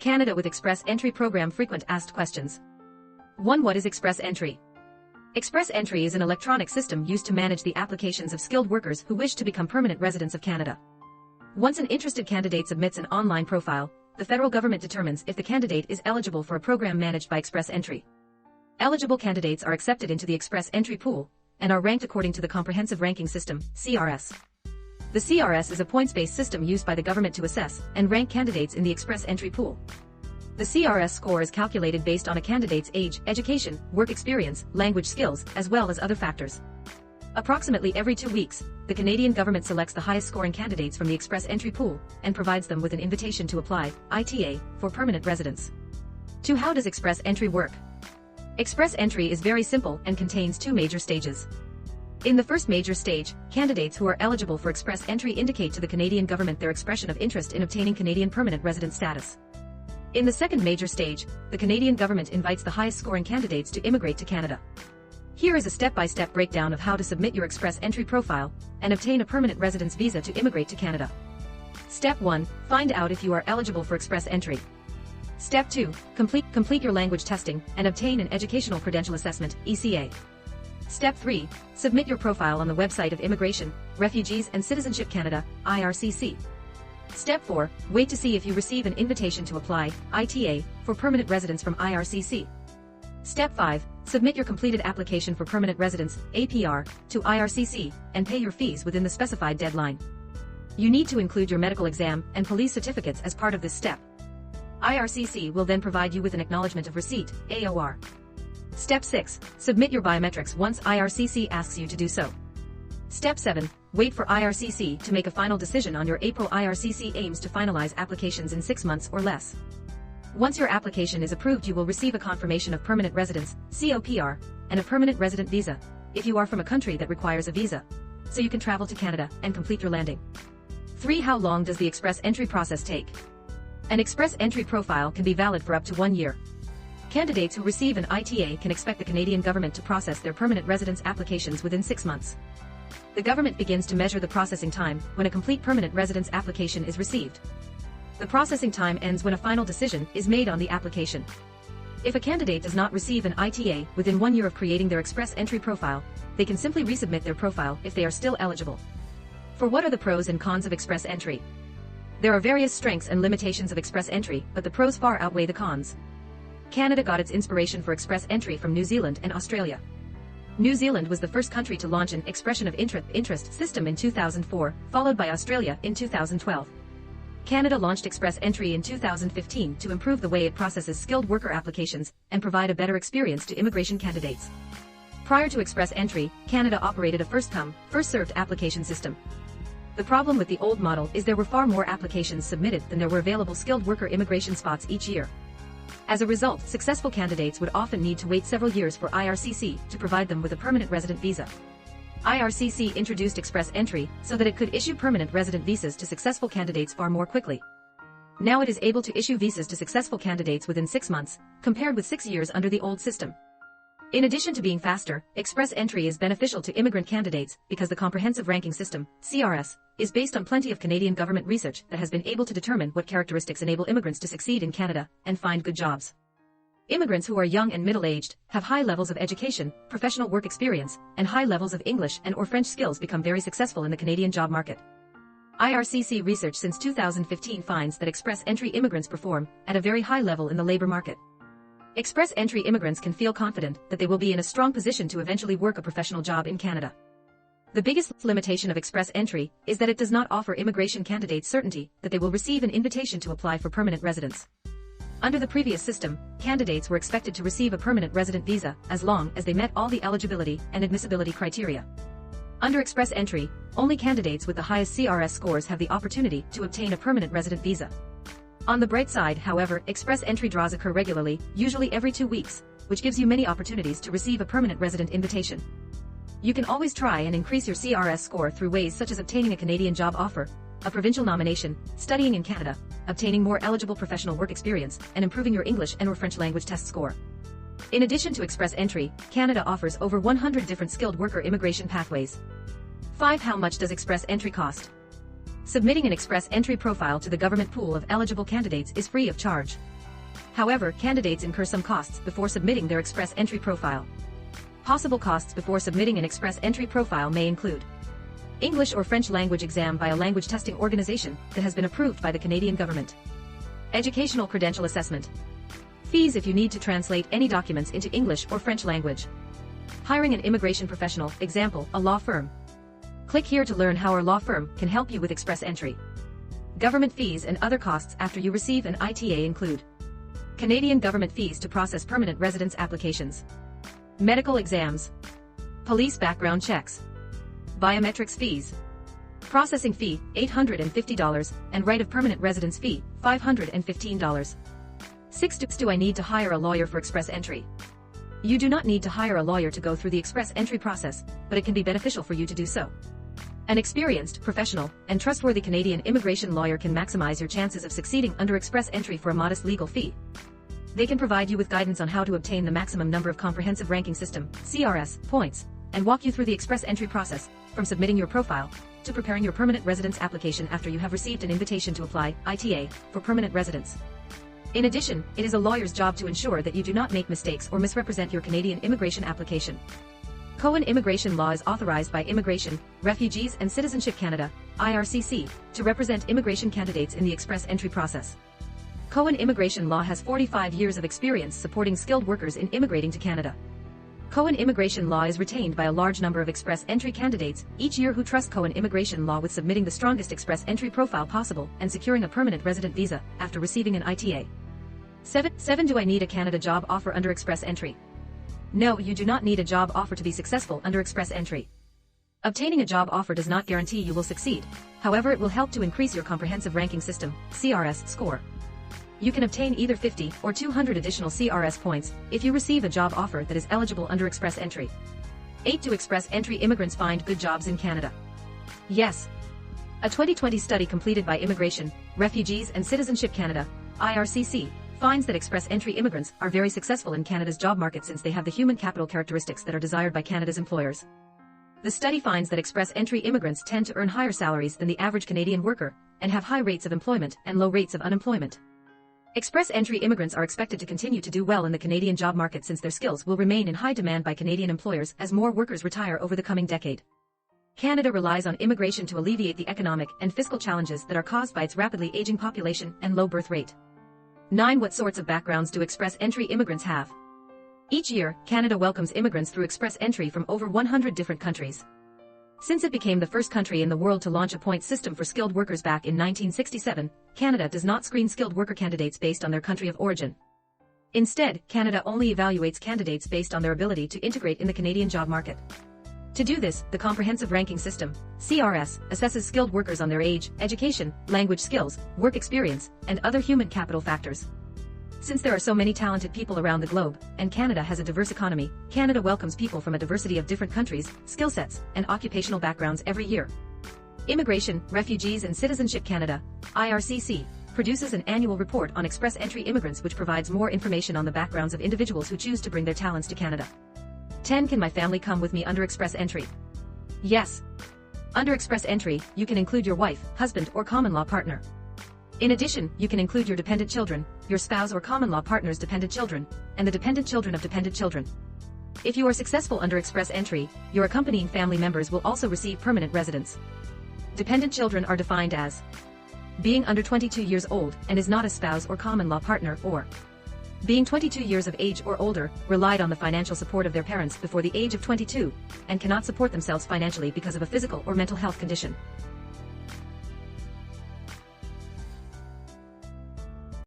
Canada with Express Entry Program. Frequent asked questions. 1. What is Express Entry? Express Entry is an electronic system used to manage the applications of skilled workers who wish to become permanent residents of Canada. Once an interested candidate submits an online profile, the federal government determines if the candidate is eligible for a program managed by Express Entry. Eligible candidates are accepted into the Express Entry pool and are ranked according to the Comprehensive Ranking System, CRS. The CRS is a points-based system used by the government to assess and rank candidates in the Express Entry pool. The CRS score is calculated based on a candidate's age, education, work experience, language skills, as well as other factors. Approximately every 2 weeks, the Canadian government selects the highest scoring candidates from the Express Entry pool and provides them with an invitation to apply, ITA, for permanent residence. 2. How does Express Entry work? Express Entry is very simple and contains 2 major stages. In the first major stage, candidates who are eligible for Express Entry indicate to the Canadian government their expression of interest in obtaining Canadian permanent resident status. In the second major stage, the Canadian government invites the highest scoring candidates to immigrate to Canada. Here is a step-by-step breakdown of how to submit your Express Entry profile and obtain a permanent residence visa to immigrate to Canada. Step 1. Find out if you are eligible for Express Entry. Step 2. Complete your language testing and obtain an Educational Credential Assessment, ECA. Step 3. Submit your profile on the website of Immigration, Refugees and Citizenship Canada, IRCC. Step 4. Wait to see if you receive an invitation to apply, ITA, for permanent residence from IRCC. Step 5. Submit your completed application for permanent residence, APR, to IRCC and pay your fees within the specified deadline. You need to include your medical exam and police certificates as part of this step. IRCC will then provide you with an acknowledgement of receipt, AOR. Step 6. Submit your biometrics once IRCC asks you to do so. Step 7. Wait for IRCC to make a final decision on your April. IRCC aims to finalize applications in 6 months or less. Once your application is approved, you will receive a confirmation of permanent residence, COPR, and a permanent resident visa, if you are from a country that requires a visa, so you can travel to Canada and complete your landing. 3. How long does the Express Entry process take? An Express Entry profile can be valid for up to 1 year. Candidates who receive an ITA can expect the Canadian government to process their permanent residence applications within 6 months. The government begins to measure the processing time when a complete permanent residence application is received. The processing time ends when a final decision is made on the application. If a candidate does not receive an ITA within 1 year of creating their Express Entry profile, they can simply resubmit their profile if they are still eligible. For what are the pros and cons of Express Entry? There are various strengths and limitations of Express Entry, but the pros far outweigh the cons. Canada got its inspiration for Express Entry from New Zealand and Australia. New Zealand was the first country to launch an expression of interest system in 2004, followed by Australia in 2012. Canada launched Express Entry in 2015 to improve the way it processes skilled worker applications and provide a better experience to immigration candidates. Prior to Express Entry, Canada operated a first-come, first-served application system. The problem with the old model is there were far more applications submitted than there were available skilled worker immigration spots each year. As a result, successful candidates would often need to wait several years for IRCC to provide them with a permanent resident visa. IRCC introduced Express Entry so that it could issue permanent resident visas to successful candidates far more quickly. Now it is able to issue visas to successful candidates within 6 months, compared with 6 years under the old system. In addition to being faster, Express Entry is beneficial to immigrant candidates because the Comprehensive Ranking System, CRS, is based on plenty of Canadian government research that has been able to determine what characteristics enable immigrants to succeed in Canada and find good jobs. Immigrants who are young and middle-aged, have high levels of education, professional work experience, and high levels of English and/or French skills become very successful in the Canadian job market. IRCC research since 2015 finds that Express Entry immigrants perform at a very high level in the labor market. Express Entry immigrants can feel confident that they will be in a strong position to eventually work a professional job in Canada. The biggest limitation of Express Entry is that it does not offer immigration candidates certainty that they will receive an invitation to apply for permanent residence. Under the previous system, candidates were expected to receive a permanent resident visa as long as they met all the eligibility and admissibility criteria. Under Express Entry, only candidates with the highest CRS scores have the opportunity to obtain a permanent resident visa. On the bright side, however, Express Entry draws occur regularly, usually every 2 weeks, which gives you many opportunities to receive a permanent resident invitation. You can always try and increase your CRS score through ways such as obtaining a Canadian job offer, a provincial nomination, studying in Canada, obtaining more eligible professional work experience, and improving your English and/or French language test score. In addition to Express Entry, Canada offers over 100 different skilled worker immigration pathways. 5. How much does Express Entry cost? Submitting an Express Entry profile to the government pool of eligible candidates is free of charge. However, candidates incur some costs before submitting their express entry profile. Possible costs before submitting an express entry profile may include English or French language exam by a language testing organization that has been approved by the Canadian government. Educational credential assessment. Fees if you need to translate any documents into English or French language. Hiring an immigration professional, example, a law firm. Click here to learn how our law firm can help you with express entry. Government fees and other costs after you receive an ITA include Canadian government fees to process permanent residence applications, medical exams, police background checks, biometrics fees, processing fee, $850, and right of permanent residence fee, $515. 6. Do I need to hire a lawyer for express entry? You do not need to hire a lawyer to go through the express entry process, but it can be beneficial for you to do so. An experienced, professional, and trustworthy Canadian immigration lawyer can maximize your chances of succeeding under express entry for a modest legal fee. They can provide you with guidance on how to obtain the maximum number of comprehensive ranking system, CRS, points, and walk you through the express entry process, from submitting your profile, to preparing your permanent residence application after you have received an invitation to apply, ITA, for permanent residence. In addition, it is a lawyer's job to ensure that you do not make mistakes or misrepresent your Canadian immigration application. Cohen Immigration Law is authorized by Immigration, Refugees and Citizenship Canada, IRCC, to represent immigration candidates in the express entry process. Cohen Immigration Law has 45 years of experience supporting skilled workers in immigrating to Canada. Cohen Immigration Law is retained by a large number of express entry candidates each year who trust Cohen Immigration Law with submitting the strongest express entry profile possible and securing a permanent resident visa after receiving an ITA. 7. Do I need a Canada job offer under express entry? No, you do not need a job offer to be successful under express entry. Obtaining a job offer does not guarantee you will succeed. However, it will help to increase your comprehensive ranking system, CRS, score. You can obtain either 50 or 200 additional CRS points if you receive a job offer that is eligible under express entry. 8. Do express entry immigrants find good jobs in Canada? Yes. A 2020 study completed by Immigration, Refugees and Citizenship Canada, IRCC, finds that express entry immigrants are very successful in Canada's job market since they have the human capital characteristics that are desired by Canada's employers. The study finds that express entry immigrants tend to earn higher salaries than the average Canadian worker and have high rates of employment and low rates of unemployment. Express entry immigrants are expected to continue to do well in the Canadian job market since their skills will remain in high demand by Canadian employers as more workers retire over the coming decade. Canada relies on immigration to alleviate the economic and fiscal challenges that are caused by its rapidly aging population and low birth rate. 9. What sorts of backgrounds do express entry immigrants have? Each year, Canada welcomes immigrants through express entry from over 100 different countries. Since it became the first country in the world to launch a points system for skilled workers back in 1967, Canada does not screen skilled worker candidates based on their country of origin. Instead, Canada only evaluates candidates based on their ability to integrate in the Canadian job market. To do this, the Comprehensive Ranking System, CRS, assesses skilled workers on their age, education, language skills, work experience, and other human capital factors. Since there are so many talented people around the globe, and Canada has a diverse economy, Canada welcomes people from a diversity of different countries, skill sets, and occupational backgrounds every year. Immigration, Refugees and Citizenship Canada, IRCC, produces an annual report on express entry immigrants which provides more information on the backgrounds of individuals who choose to bring their talents to Canada. 10. Can my family come with me under express entry? Yes. Under express entry, you can include your wife, husband, or common law partner. In addition, you can include your dependent children, your spouse or common law partner's dependent children, and the dependent children of dependent children. If you are successful under express entry, your accompanying family members will also receive permanent residence. Dependent children are defined as being under 22 years old and is not a spouse or common law partner, or being 22 years of age or older, relied on the financial support of their parents before the age of 22, and cannot support themselves financially because of a physical or mental health condition.